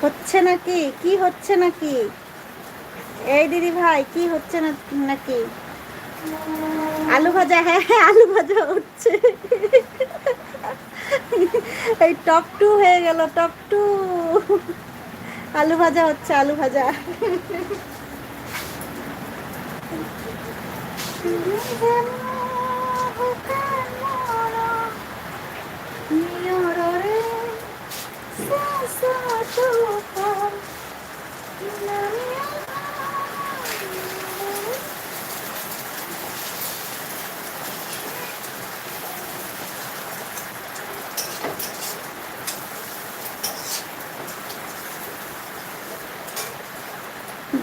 হচ্ছে নাকি? কি হচ্ছে নাকি? এই দিদি ভাই কি হচ্ছে না নাকি? আলু ভাজা, হ্যাঁ হ্যাঁ আলু ভাজা হচ্ছে। এই টপ টু হয়ে গেল, টপ টু। আলু ভাজা হচ্ছে, আলু ভাজা।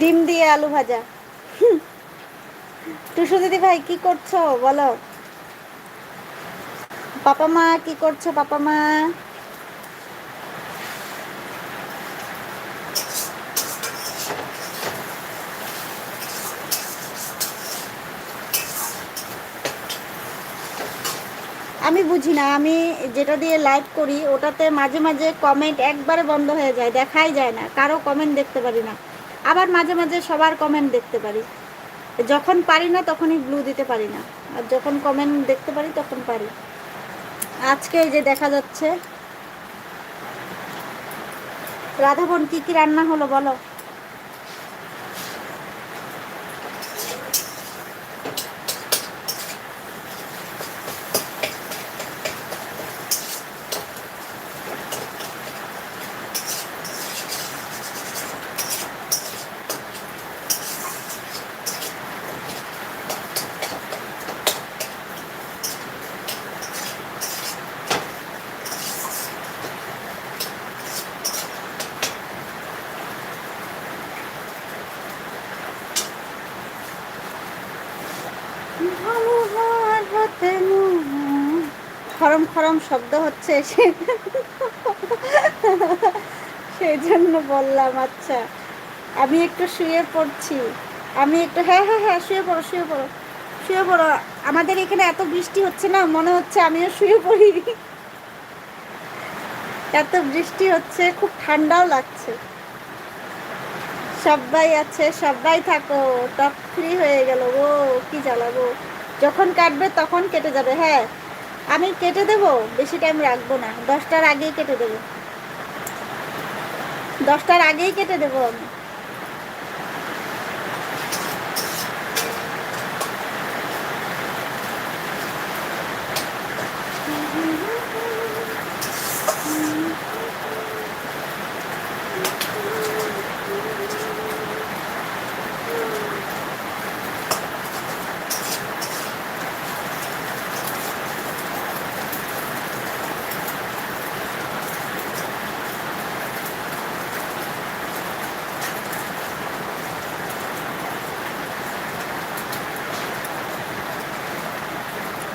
ডিম দিয়ে আলু ভাজা। টুসু দিদি ভাই কি করছো বলো? পাপা মা কি করছো? পাপা মা আমি বুঝি না, আমি যেটা দিয়ে লাইভ করি ওটাতে মাঝে মাঝে কমেন্ট একবারে বন্ধ হয়ে যায়, দেখাই যায় না, কারো কমেন্ট দেখতে পারি না। আবার মাঝে মাঝে সবার কমেন্ট দেখতে পারি। যখন পারি না তখনই ব্লু দিতে পারি না, আর যখন কমেন্ট দেখতে পারি তখন পারি। আজকে এই যে দেখা যাচ্ছে। রাধাবন কি কি রান্না হলো বলো? খরম খরম শব্দ হচ্ছে সেই জন্য বললাম। আচ্ছা আমি একটু শুয়ে পড়ছি। আমি একটু, হ্যাঁ হ্যাঁ হ্যাঁ শুয়ে পড়ো শুয়ে পড়ো শুয়ে পড়ো। আমাদের এখানে এত বৃষ্টি হচ্ছে না, মনে হচ্ছে আমিও শুয়ে পড়ি। এত বৃষ্টি হচ্ছে, খুব ঠান্ডাও লাগছে। সবাই আছে, সবাই থাকো। টপ ফ্রি হয়ে গেল, ও কি জ্বালাবো। যখন কাটবে তখন কেটে যাবে। হ্যাঁ আমি কেটে দেবো, বেশি টাইম রাখবো না, 10টার আগেই কেটে দেবো, 10টার আগেই কেটে দেবো আমি।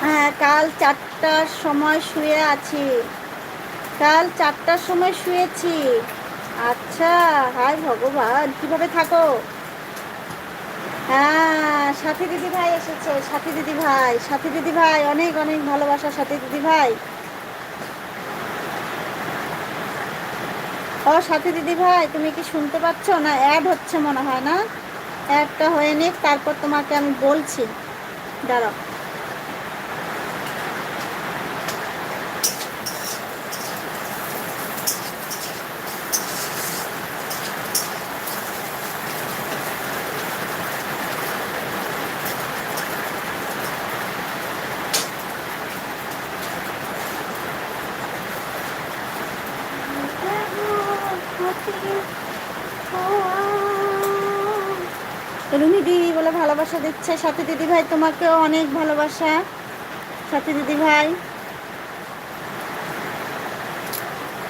হ্যাঁ কাল 4টার সময় শুয়ে আছি, কাল 4টার সময় শুয়েছি। আচ্ছা, হায় ভগবান, কিভাবে থাকো? হ্যাঁ সাথী দিদি ভাই এসেছে, সাথী দিদি ভাই, সাথী দিদি ভাই অনেক অনেক ভালোবাসা সাথী দিদি ভাই। ও সাথী দিদি ভাই তুমি কি শুনতে পাচ্ছ না? অ্যাড হচ্ছে মনে হয় না, অ্যাডটা হয়ে নিক তারপর তোমাকে আমি বলছি, দাঁড়াও। রুমি দিদি বলে ভালোবাসা দিচ্ছে, সাথী দিদি ভাই তোমাকেও অনেক ভালোবাসা, সাথী দিদি ভাই।